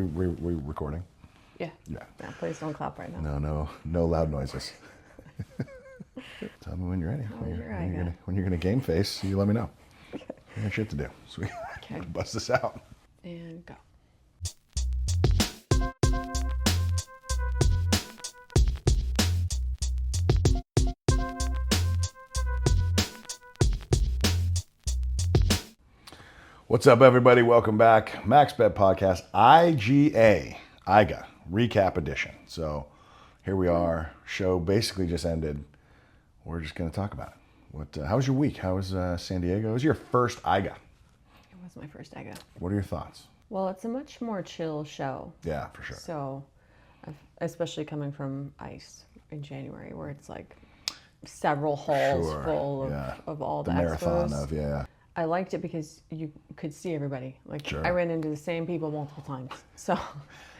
We recording? Yeah. Yeah. Yeah, please don't clap right now. No loud noises. Tell me when you're ready. When you're gonna game face, you let me know. I got shit to do. So we can bust this out. And go. What's up, everybody? Welcome back. MaxBet podcast, IGA, recap edition. So here we are. Show basically just ended. We're just going to talk about it. How was your week? How was San Diego? It was your first IGA. It was my first IGA. What are your thoughts? Well, it's a much more chill show. Yeah, for sure. So, especially coming from ICE in January, where it's like several halls full of all the marathon expos. of, yeah. I liked it because you could see everybody. Like, Sure. I ran into the same people multiple times. So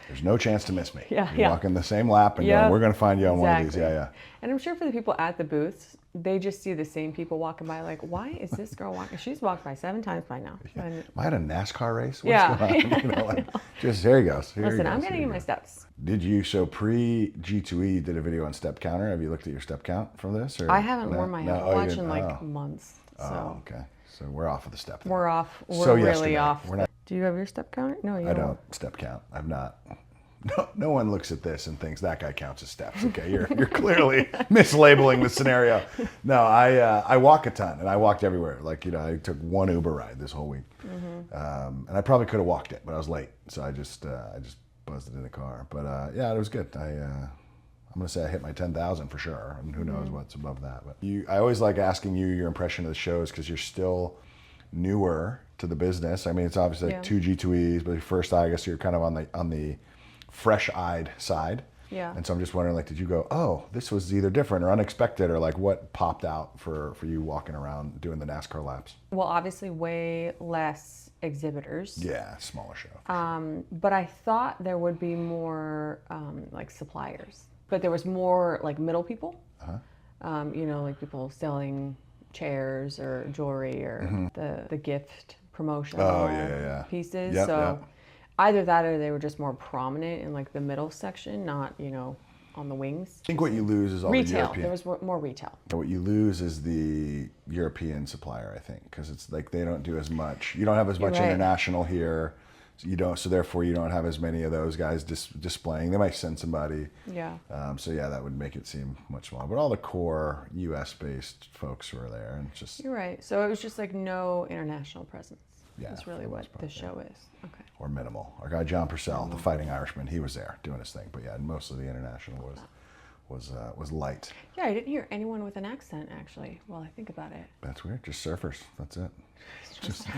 There's no chance to miss me. Yeah, You're walking the same lap and going, we're going to find you on one of these. Yeah. And I'm sure for the people at the booths, they just see the same people walking by. Like, why is this girl walking? She's walked by 7 times by now. Yeah. And, Am I at a NASCAR race? What's yeah. going on? Just here he goes. Listen, I'm getting in my steps. Did you, so pre-G2E, you did a video on step counter. Have you looked at your step count from this? Or I haven't worn my Apple Watch in like months. Oh, okay. So we're off of the step. We're off. We're really off. We're not, do you have your step counter? No, you don't. I don't step count. I've not. No one looks at this and thinks that guy counts his steps. Okay, you're clearly mislabeling the scenario. No, I walk a ton, and I walked everywhere. Like, I took one Uber ride this whole week, and I probably could have walked it, but I was late, so I just buzzed it in the car. But yeah, it was good. I'm gonna say I hit my 10,000 for sure, and who knows what's above that. But I always like asking you your impression of the shows because you're still newer to the business. I mean, it's obviously like 2 G2Es, but first, I guess you're kind of on the fresh-eyed side. Yeah. And so I'm just wondering, like, did you go, oh, this was either different or unexpected, or like what popped out for you walking around doing the NASCAR laps? Well, obviously way less exhibitors. Yeah, smaller show. But I thought there would be more like suppliers, but there was more like middle people. Like people selling chairs or jewelry or the gift promotional pieces. Either that or they were just more prominent in like the middle section, not, on the wings. I think what you lose is all retail. The European. There was more retail. What you lose is the European supplier, I think, because it's like they don't do as much. You don't have as much international here. So therefore you don't have as many of those guys displaying. They might send somebody. Yeah. So yeah, that would make it seem much smaller. But all the core U.S.-based folks were there, and just. You're right. So it was just like no international presence. Yeah, that's really what the show is. Okay. Or minimal. Our guy John Purcell, the Fighting Irishman, he was there doing his thing. But yeah, most of the international was light. Yeah, I didn't hear anyone with an accent actually. Well, I think about it. That's weird. Just surfers. That's it.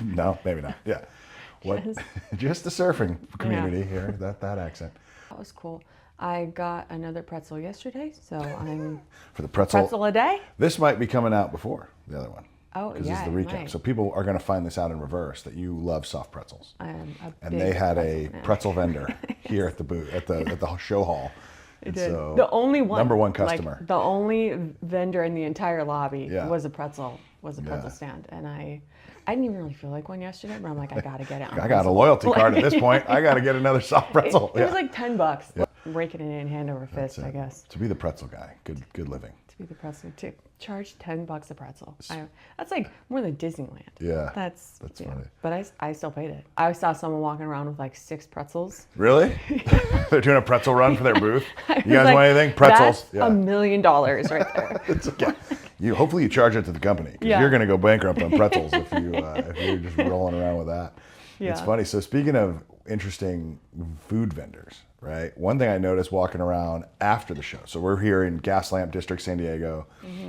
No, maybe not. Yeah. What? Just the surfing community here. That accent. That was cool. I got another pretzel yesterday, so I'm for the pretzel a day. This might be coming out before the other one. Oh, because it's the recap. So people are going to find this out in reverse that you love soft pretzels. And they had a pretzel vendor here at the booth at the show hall. It did. So the only one, number one customer. Like, the only vendor in the entire lobby was a pretzel stand, and I didn't even really feel like one yesterday, but I'm like, I gotta get it. I got a loyalty card at this point. I gotta get another soft pretzel. It was like $10. Yeah. Raking it in hand over fist, I guess. To be the pretzel guy, good living. To be the pretzel, to charge $10 a pretzel. That's like more than Disneyland. Yeah. That's funny. But I still paid it. I saw someone walking around with like 6 pretzels. Really? They're doing a pretzel run for their booth. You guys want anything? Pretzels. That's $1 million right there. It's okay. Hopefully you charge it to the company because you're going to go bankrupt on pretzels if you're just rolling around with that. Yeah. It's funny. So speaking of interesting food vendors, right? One thing I noticed walking around after the show. So we're here in Gaslamp District, San Diego.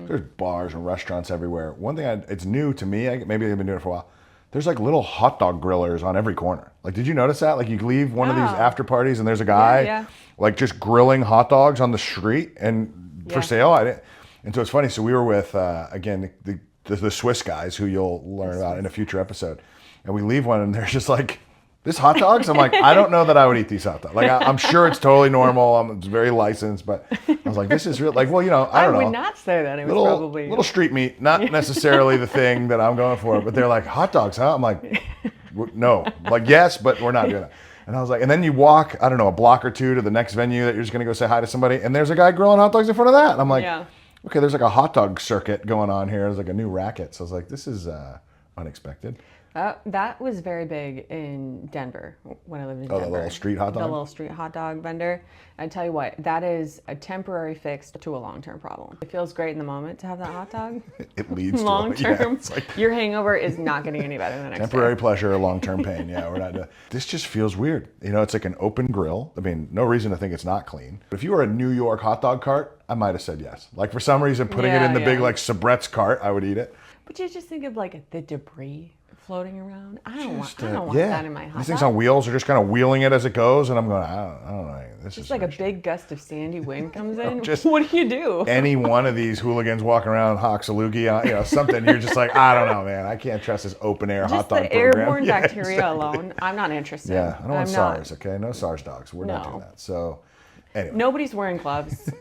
There's bars and restaurants everywhere. One thing it's new to me. Maybe they've been doing it for a while. There's like little hot dog grillers on every corner. Like, did you notice that? Like, you leave one of these after parties and there's a guy like just grilling hot dogs on the street and for sale. And so it's funny. So we were with again the Swiss guys who you'll learn about in a future episode, and we leave one and they're just like, "This hot dogs?" I'm like, I don't know that I would eat these hot dogs. Like, I'm sure it's totally normal. It's very licensed, but I was like, this is real. Like, well, I don't know. I would not say that. It was probably little street meat, not necessarily the thing that I'm going for. But they're like, hot dogs, huh? I'm like, no. Like, yes, but we're not doing that. And I was like, and then you walk, I don't know, a block or two to the next venue that you're just going to go say hi to somebody, and there's a guy grilling hot dogs in front of that. And I'm like, okay, there's like a hot dog circuit going on here. There's like a new racket. So I was like, this is unexpected. That was very big in Denver when I lived in Denver. Oh, the little street hot dog? The little street hot dog vendor. I tell you what, that is a temporary fix to a long-term problem. It feels great in the moment to have that hot dog. It leads to long-term. Your hangover is not getting any better the next temporary day. pleasure, long-term pain. Yeah, we're not. This just feels weird. It's like an open grill. I mean, no reason to think it's not clean. But if you were a New York hot dog cart, I might have said yes. Like for some reason, putting it in the big like Sabret's cart, I would eat it. But you just think of like the debris floating around. I don't want that in my hot dog. These things on wheels are just kind of wheeling it as it goes, and I'm going, I don't know. This just is like a big gust of sandy wind comes in. What do you do? Any one of these hooligans walking around hawks a loogie, something, you're just like, I don't know, man. I can't trust this open air hot dog program. Just the airborne bacteria alone, I'm not interested. Yeah, I don't want SARS, okay? No SARS dogs. We're not doing that. So, anyway. Nobody's wearing gloves.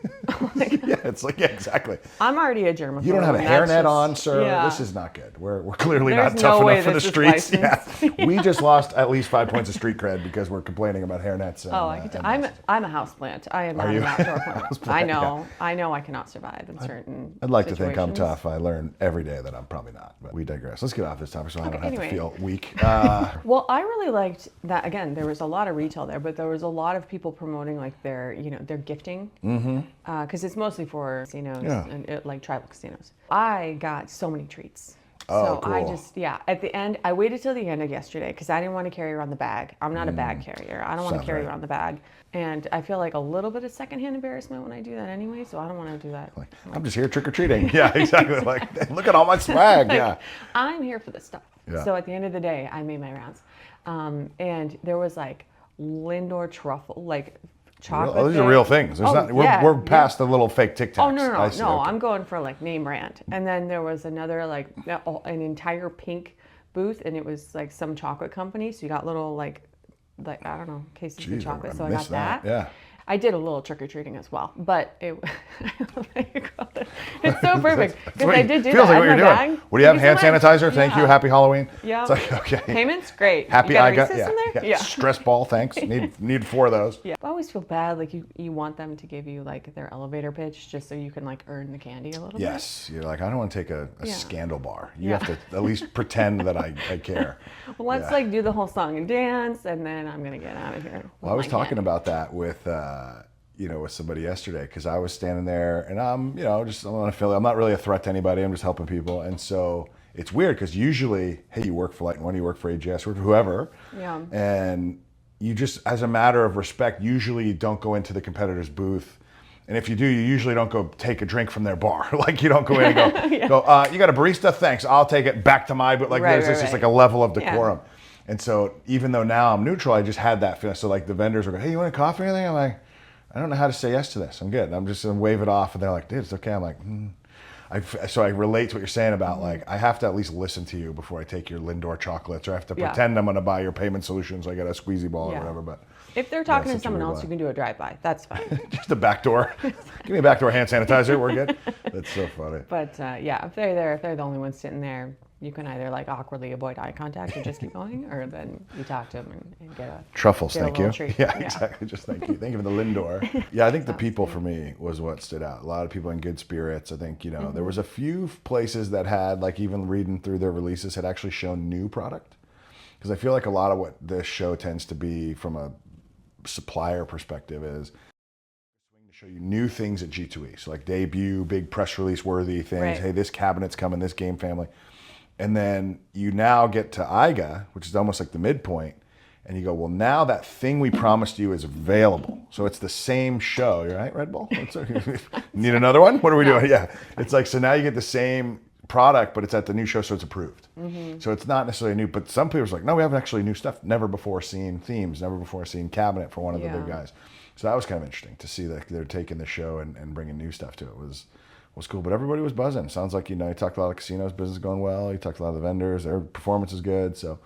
Yeah, it's like, exactly. I'm already a germaphobe. You don't have a hairnet on, sir. Yeah. This is not good. We're clearly There's not tough no enough for the streets. Yeah. We just lost at least 5 points of street cred because we're complaining about hairnets. And, I'm a houseplant. I am not an outdoor plant. I know. I know I cannot survive in certain I'd like to situations. think I'm tough. I learn every day that I'm probably not. But we digress. Let's get off this topic so I don't have to feel weak. Well, I really liked that. Again, there was a lot of retail there, but there was a lot of people promoting like their gifting. Because it's mostly for casinos and like tribal casinos. I got so many treats. Oh, so cool. I just, at the end, I waited till the end of yesterday because I didn't want to carry around the bag. I'm not a bag carrier. I don't want to carry around the bag. And I feel like a little bit of secondhand embarrassment when I do that anyway, so I don't want to do that. I'm just here trick-or-treating. Yeah, exactly. Like, look at all my swag. Yeah. I'm here for this stuff. Yeah. So at the end of the day, I made my rounds. And there was like Lindor truffle, like chocolate. Oh, these are real things. We're past the little fake Tic Tacs. Oh, no. Okay. I'm going for like name brand. And then there was another like an entire pink booth, and it was like some chocolate company. So you got little like I don't know, cases of chocolate. So I got that. Yeah. I did a little trick-or-treating as well, but it's so perfect because I did do that. Feels like what you're doing. What do you have? Hand sanitizer? Thank you. Happy Halloween. Yeah. It's like, okay. Payments? Great. Happy IGA. Yeah. Stress ball, thanks. Need 4 of those. Yeah. I always feel bad, like you want them to give you like their elevator pitch just so you can like earn the candy a little bit. Yes. You're like, I don't want to take a scandal bar. You have to at least pretend that I care. Well, let's like do the whole song and dance, and then I'm going to get out of here. Well, I was talking about that with with somebody yesterday because I was standing there and I'm an affiliate. I'm not really a threat to anybody. I'm just helping people. And so it's weird because usually, hey, you work for Light and One, you work for AGS, work for whoever. Yeah. And you just, as a matter of respect, usually don't go into the competitor's booth. And if you do, you usually don't go take a drink from their bar. Like you don't go in and go, you got a barista? Thanks. I'll take it back to my booth. Like there's just like a level of decorum. Yeah. And so even though now I'm neutral, I just had that feeling. So like the vendors were going, hey, you want a coffee or anything? I'm like, I don't know how to say yes to this. I'm good. I'm just going to wave it off. And they're like, dude, it's okay. I'm like, So I relate to what you're saying about like, I have to at least listen to you before I take your Lindor chocolates, or I have to pretend I'm going to buy your payment solutions. I got a squeezy ball or whatever. But if they're talking to someone else, you can do a drive-by. That's fine. Just a backdoor. Give me a backdoor hand sanitizer. We're good. That's so funny. But if they're the only ones sitting there, you can either like awkwardly avoid eye contact and just keep going, or then you talk to them and get a truffles. Get thank a you. Treat. Yeah, exactly. Just thank you. Thank you for the Lindor. Yeah, I think the people for me was what stood out. A lot of people in good spirits. I think there was a few places that had, like, even reading through their releases, had actually shown new product, because I feel like a lot of what this show tends to be from a supplier perspective is to show you new things at G2E. So like debut, big press release worthy things. Right. Hey, this cabinet's coming, this game family. And then you now get to IGA, which is almost like the midpoint, and you go, well, now that thing we promised you is available. So it's the same show. You're right, Red Bull? Need another one? What are we doing? Yeah. It's like, so now you get the same product, but it's at the new show, so it's approved. Mm-hmm. So it's not necessarily new, but some people are like, no, we have actually new stuff, never before seen themes, never before seen cabinet for one of the big guys. So that was kind of interesting to see that they're taking the show and bringing new stuff to it. Was cool, but everybody was buzzing. Sounds like, you talked a lot of casinos, business going well. You talked a lot of the vendors, their performance is good. So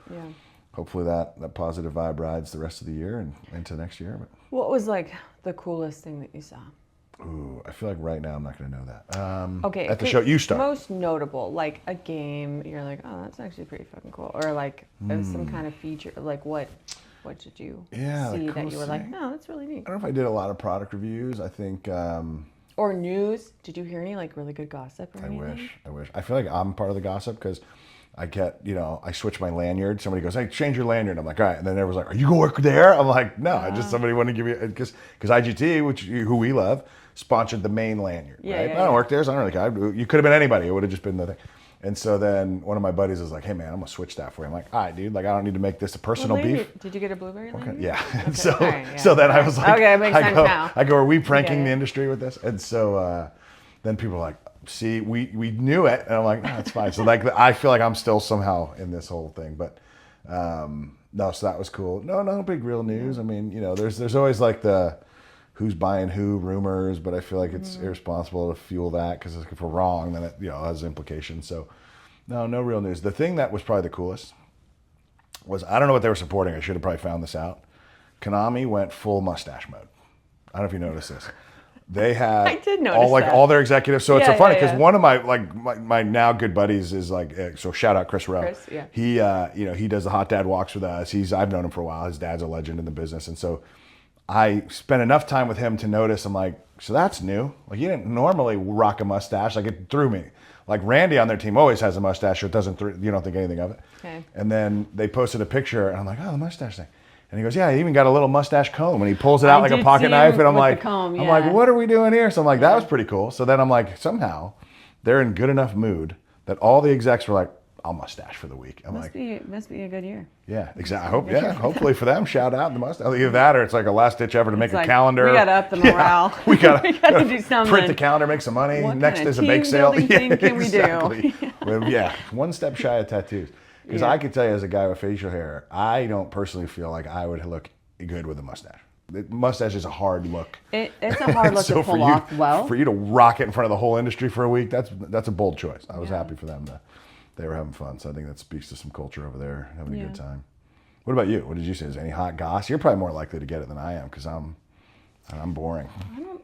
hopefully that positive vibe rides the rest of the year and into next year. But what was like the coolest thing that you saw? Ooh, I feel like right now I'm not going to know that. Okay. At the show, you start. Most notable, like a game, you're like, oh, that's actually pretty fucking cool. Or like some kind of feature, like what What did you see that you were like, oh, that's really neat? I don't know if I did a lot of product reviews. I think. Or news. Did you hear any like really good gossip or anything? I wish. I feel like I'm part of the gossip because I get, I switch my lanyard. Somebody goes, hey, change your lanyard. I'm like, all right. And then everyone's like, are you going to work there? I'm like, no, I just somebody wanted to give you, because IGT, who we love, sponsored the main lanyard. Yeah, right? Yeah, I don't work there, so I don't really care. You could have been anybody. It would have just been the thing. And so then one of my buddies is like, hey man, I'm gonna switch that for you. I'm like, all right, dude, like I don't need to make this a personal beef. Did you get a blueberry lanyard? Okay. Yeah. Okay. So then I was like, okay, it makes sense now. I go, are we pranking the industry with this? And so then people are like, see, we knew it. And I'm like, no, it's fine. So like, I feel like I'm still somehow in this whole thing, but no, so that was cool. No big real news. I mean, there's always like the who's buying who rumors, but I feel like it's irresponsible to fuel that because if we're wrong, then it has implications. So no real news. The thing that was probably the coolest was, I don't know what they were supporting. I should have probably found this out. Konami went full mustache mode. I don't know if you noticed this. They had I did notice all their executives. So it's so funny because one of my now good buddies is like, so shout out Chris Rowe. Chris, yeah. He he does the hot dad walks with us. I've known him for a while. His dad's a legend in the business, and so I spent enough time with him to notice. I'm like, so that's new. Like you didn't normally rock a mustache. Like it threw me. Like Randy on their team always has a mustache, so it doesn't. You don't think anything of it. Okay. And then they posted a picture, and I'm like, oh, the mustache thing. And he goes, yeah, he even got a little mustache comb, and he pulls it out like a pocket knife, and I'm like, I'm like, what are we doing here? So I'm like, that was pretty cool. So then I'm like, somehow they're in good enough mood that all the execs were like, I'll mustache for the week. I'm must be a good year. Yeah, exactly. Hopefully for them, shout out the mustache. Either that or it's like a last ditch effort to make a calendar. We gotta up the morale. Yeah, we gotta do something. Print the calendar, make some money. What Next kind is of a bake sale. Thing can we do? Yeah, one step shy of tattoos. Because I could tell you as a guy with facial hair, I don't personally feel like I would look good with a mustache. The mustache is a hard look. It's a hard look to pull off well. For you to rock it in front of the whole industry for a week, that's a bold choice. I was happy for them. They were having fun, so I think that speaks to some culture over there, having a good time. What about you? What did you say? Is there any hot goss? You're probably more likely to get it than I am because I'm boring.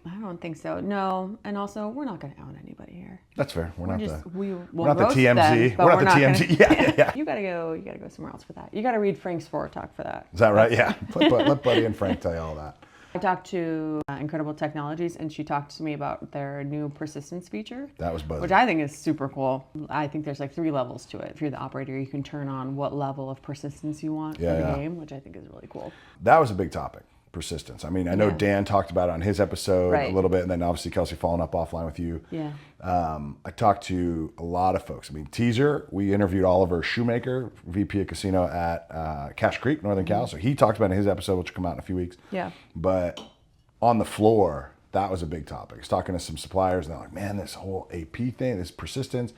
I don't think so. No, and also we're not going to out anybody here. That's fair. We're not the TMZ. We're not the TMZ. Yeah. You gotta go somewhere else for that. You gotta read Frank's Forward Talk for that. Is that right? Yeah. Let Buddy and Frank tell you all that. I talked to Incredible Technologies, and she talked to me about their new persistence feature. That was buzzy. Which I think is super cool. I think there's like 3 levels to it. If you're the operator, you can turn on what level of persistence you want for the game, which I think is really cool. That was a big topic. Persistence. I mean, I know Dan talked about it on his episode a little bit, and then obviously Kelsey following up offline with you. Yeah. I talked to a lot of folks. I mean, teaser, we interviewed Oliver Shoemaker, VP of Casino at Cache Creek, Northern Cal. So he talked about it in his episode, which will come out in a few weeks. Yeah. But on the floor, that was a big topic. He's talking to some suppliers, and they're like, man, this whole AP thing, this persistence,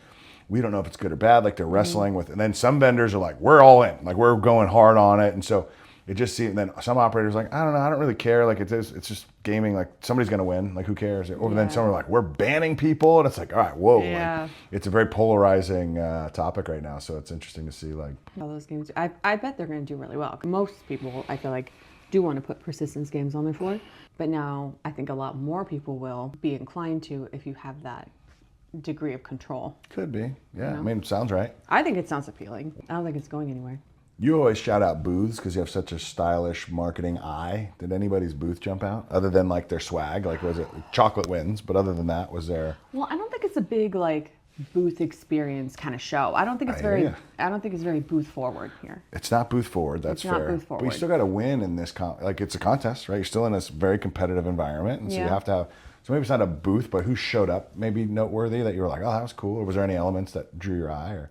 we don't know if it's good or bad. Like they're wrestling with it. And then some vendors are like, we're all in. Like we're going hard on it. And so it just seemed, then some operators are like, I don't know, I don't really care. Like it's just gaming. Like somebody's going to win. Like who cares? Or then some are like, we're banning people. And it's like, all right, whoa. Yeah. Like, it's a very polarizing topic right now. So it's interesting to see like. All those games, I bet they're going to do really well. Most people, I feel like, do want to put persistence games on their floor. But now I think a lot more people will be inclined to if you have that degree of control. Could be. Yeah. I mean, it sounds right. I think it sounds appealing. I don't think it's going anywhere. You always shout out booths because you have such a stylish marketing eye. Did anybody's booth jump out other than like their swag? Like was it chocolate wins? But other than that, was there? Well, I don't think it's a big like booth experience kind of show. I don't think it's very booth forward here. It's not booth forward. That's fair. Not booth forward. But you still got to win in this like it's a contest, right? You're still in this very competitive environment, and so you have to have. So maybe it's not a booth, but who showed up maybe noteworthy that you were like, oh, that was cool. Or was there any elements that drew your eye? Or?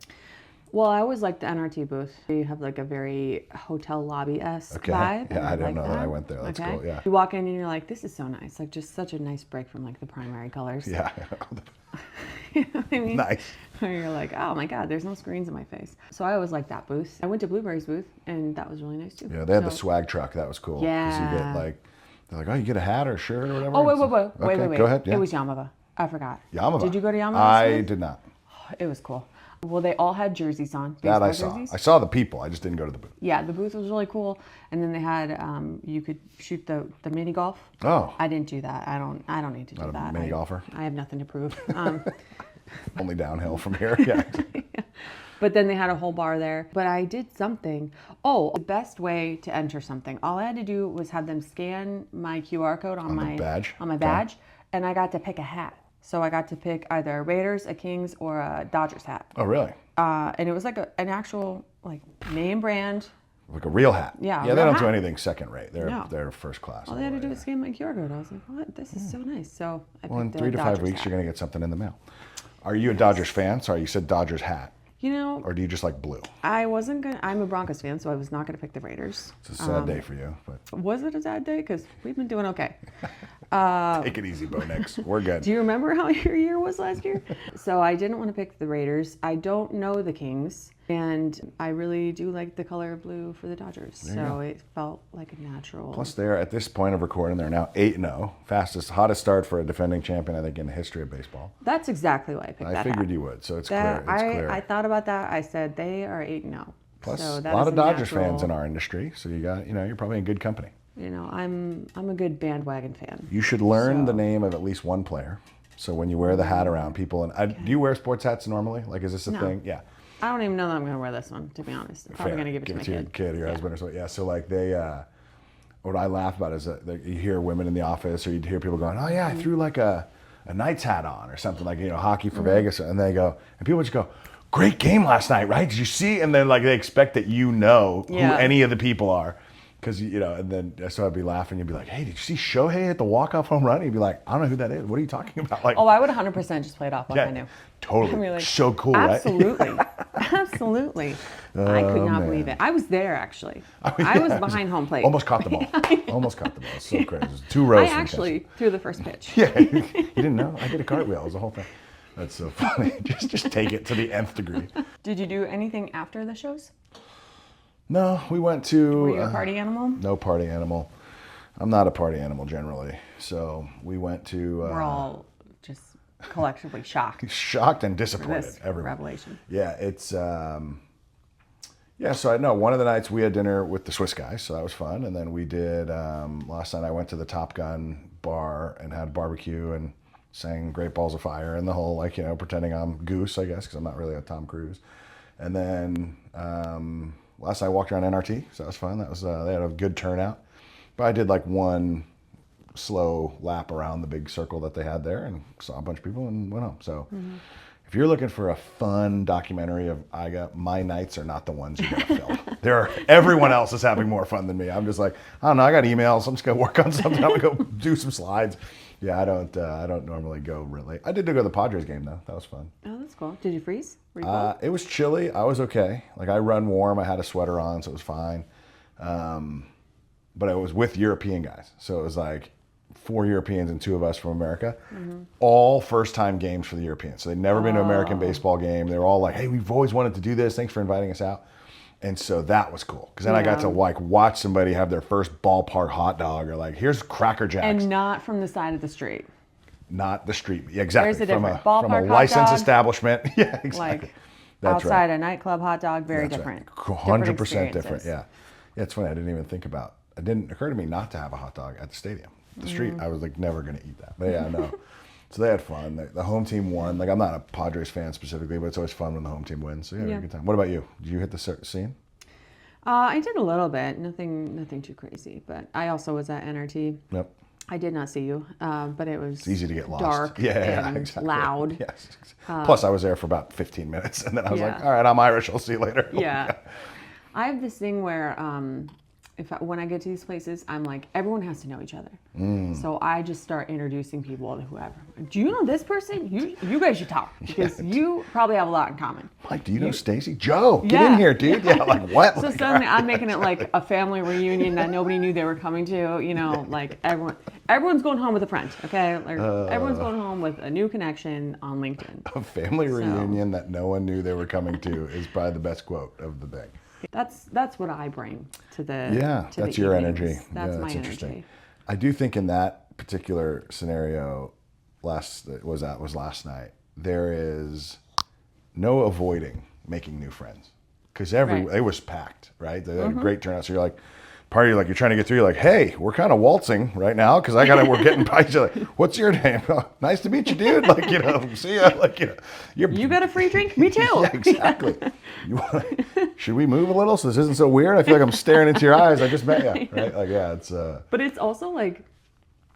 Well, I always like the NRT booth. You have like a very hotel lobby-esque vibe. Yeah, I didn't know that I went there. That's cool, yeah. You walk in and you're like, this is so nice. Like just such a nice break from like the primary colors. Yeah. You know what I mean? Nice. Where you're like, oh my God, there's no screens in my face. So I always like that booth. I went to Blueberry's booth and that was really nice too. Yeah, they had the swag truck. That was cool. Yeah. Because you get like, they're like, oh, you get a hat or a shirt or whatever. Oh, wait. Go ahead. Yeah. It was Yamava. I forgot. Yamava. Did you go to Yamava? I did not. It was cool. Well, they all had jerseys on. That I saw. Jerseys. I saw the people. I just didn't go to the booth. Yeah, the booth was really cool. And then they had you could shoot the mini golf. Oh. I didn't do that. I don't need to do that. Not a mini golfer. I have nothing to prove. Only downhill from here. Yeah. But then they had a whole bar there. But I did something. Oh, the best way to enter something. All I had to do was have them scan my QR code on my badge. And I got to pick a hat. So I got to pick either a Raiders, a Kings, or a Dodgers hat. Oh, really? And it was like an actual name brand. Like a real hat. Yeah. Yeah, they don't do anything second rate. They're first class. All they had to do was scan my QR code. I was like, what? This is so nice. So I picked in the 3 to 5 Dodgers weeks, hat. you're going to get something in the mail. Are you a Dodgers fan? Sorry, you said Dodgers hat. Or do you just like blue? I wasn't going to. I'm a Broncos fan, so I was not going to pick the Raiders. It's a sad day for you. But was it a sad day? Because we've been doing okay. Take it easy, Bo Nix. We're good. Do you remember how your year was last year? So I didn't want to pick the Raiders. I don't know the Kings. And I really do like the color blue for the Dodgers. So it felt like a natural. Plus, they're at this point of recording, they're now 8-0. Hottest start for a defending champion, I think, in the history of baseball. That's exactly why I picked that. I figured you would, so it's clear. I thought about that. I said they are 8-0. Plus, so a lot of Dodgers fans in our industry, so you're probably in good company. I'm a good bandwagon fan. You should learn the name of at least one player. So when you wear the hat around people, do you wear sports hats normally? Like, is this a thing? Yeah. I don't even know that I'm going to wear this one, to be honest. I'm probably going to give it to my your kid or your husband or something. Yeah, so like what I laugh about is that you hear women in the office or you hear people going, oh yeah, I threw like a Knights hat on or something, like, hockey for Vegas. And they go, and people just go, great game last night, right? Did you see? And then they expect that who any of the people are. Because, and then so I'd be laughing. You'd be like, hey, did you see Shohei hit the walk-off home run? You'd be like, I don't know who that is. What are you talking about? Like, I would 100% just play it off like I knew. Totally. Like, so cool, absolutely. Right? Absolutely. I could not believe it. I was there, actually. I was behind home plate. Almost caught the ball. Almost caught the ball. It's so crazy. It was 2 rows. I actually threw the first pitch. Yeah, you didn't know? I did a cartwheel. It was the whole thing. That's so funny. Just take it to the nth degree. Did you do anything after the shows? No, we went to... Were you a party animal? No party animal. I'm not a party animal generally. So we went to... We're all just collectively shocked. Shocked and disappointed. This everyone. revelation. Yeah, it's... so I know one of the nights we had dinner with the Swiss guys, so that was fun. And then we did... last night I went to the Top Gun bar and had barbecue and sang Great Balls of Fire and the whole, pretending I'm Goose, I guess, because I'm not really a Tom Cruise. And then... last night I walked around NRT, so that was fun. That was they had a good turnout. But I did one slow lap around the big circle that they had there and saw a bunch of people and went home. So if you're looking for a fun documentary of IGA, my nights are not the ones you're going to film. Everyone else is having more fun than me. I'm just like, I don't know, I got emails. I'm just going to work on something. I'm going to go do some slides. Yeah, I don't normally go really. I did go to the Padres game though. That was fun. Oh, that's cool. Did you freeze? Were you cold? It was chilly. I was okay. I run warm. I had a sweater on, so it was fine. But I was with European guys, so it was 4 Europeans and 2 of us from America. All first-time games for the Europeans. So they'd never been to an American baseball game. They were all like, "Hey, we've always wanted to do this. Thanks for inviting us out." And so that was cool because then I got to watch somebody have their first ballpark hot dog or here's Cracker Jacks. And not from the side of the street. Not the street. Yeah, exactly. There's a difference. From a licensed establishment. Yeah, exactly. That's outside a nightclub hot dog, very different. 100% different. Yeah. Yeah, it's funny. I didn't even think about. It didn't occur to me not to have a hot dog at the stadium. The street, I was never going to eat that. But yeah, no. So they had fun. The home team won. I'm not a Padres fan specifically, but it's always fun when the home team wins. So yeah, we had a good time. What about you? Did you hit the scene? I did a little bit. Nothing too crazy. But I also was at NRT. Yep. I did not see you, but it was it's easy to get lost. Dark and exactly. loud. Yes. Plus, I was there for about 15 minutes, and then I was like, all right, I'm Irish. I'll see you later. Yeah. I have this thing where when I get to these places, I'm like, everyone has to know each other. So I just start introducing people to whoever. Do you know this person? You guys should talk because you probably have a lot in common. Do you know Stacy? Joe, get in here, dude. Yeah, what? So suddenly I'm making it like a family reunion that nobody knew they were coming to. Everyone's going home with a friend, okay? Everyone's going home with a new connection on LinkedIn. A family reunion that no one knew they were coming to is probably the best quote of the thing. That's what I bring to the that's your evenings. energy. That's my interesting. energy. I do think in that particular scenario, last night, there is no avoiding making new friends because it was packed, right? They had a great turnout. So you're like, part of you, like, you're trying to get through. You're like, hey, we're kind of waltzing right now because we're getting by. You're like, what's your name? Nice to meet you, dude. Like, see ya. Like, you got a free drink? Me too. Yeah, exactly. Should we move a little so this isn't so weird? I feel like I'm staring into your eyes. I just met you, right? Like, yeah, it's. But it's also like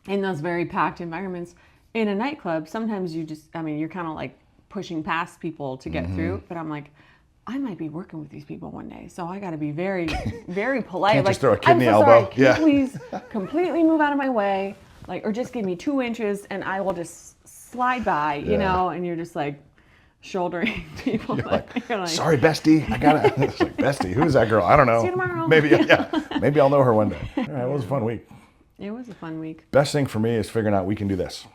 in those very packed environments in a nightclub. Sometimes you're kind of like pushing past people to get through. But I'm like, I might be working with these people one day, so I got to be very, very polite. Can't like, just throw a kid in the so elbow. Sorry, can you please completely move out of my way, like, or just give me 2 inches and I will just slide by, you know? And you're just like shouldering people. You're like, sorry, bestie. I gotta. It's like, bestie. Who's that girl? I don't know. See you tomorrow. Maybe, maybe I'll know her one day. All right, it was a fun week. It was a fun week. Best thing for me is figuring out we can do this.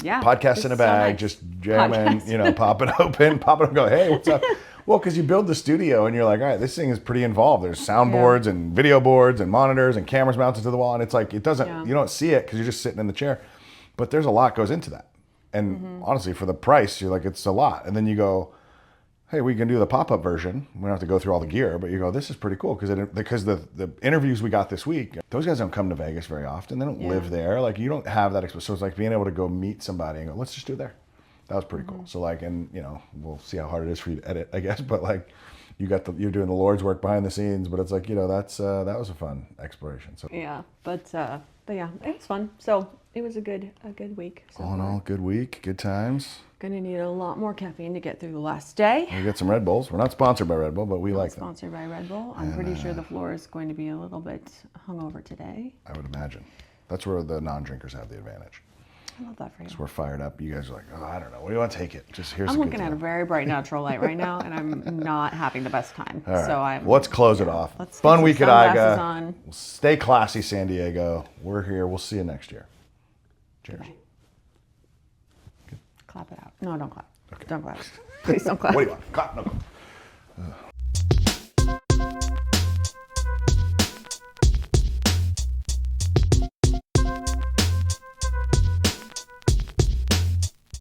Yeah. Podcast in a bag, just jamming, pop it open, go, hey, what's up? Well, because you build the studio and you're like, all right, this thing is pretty involved. There's soundboards and video boards and monitors and cameras mounted to the wall. And it's like, you don't see it because you're just sitting in the chair. But there's a lot goes into that. And honestly, for the price, you're like, it's a lot. And then you go, hey, we can do the pop-up version. We don't have to go through all the gear, but you go, this is pretty cool. Because the interviews we got this week, those guys don't come to Vegas very often. They don't live there. Like, you don't have that experience. So it's like being able to go meet somebody and go, let's just do it there. That was pretty cool. So like, and we'll see how hard it is for you to edit, I guess. But like, you're doing the Lord's work behind the scenes. But it's like, that was a fun exploration. So yeah, but yeah, it was fun. So it was a good week. So all in all, good week, good times. Gonna need a lot more caffeine to get through the last day. We get some Red Bulls. We're not sponsored by Red Bull, but we like them. Sponsored by Red Bull. I'm pretty sure the floor is going to be a little bit hungover today. I would imagine. That's where the non-drinkers have the advantage. I love that for you. So we're fired up. You guys are like, oh, I don't know. What do you want to take it? Just here's. I'm looking at a very bright natural light right now, and I'm not having the best time. All right. So let's close it off. Let's fun week at IGA. On. Stay classy, San Diego. We're here. We'll see you next year. Cheers. Clap it out. No, don't clap. Okay. Don't clap. Please don't clap. What do you want? Clap. No.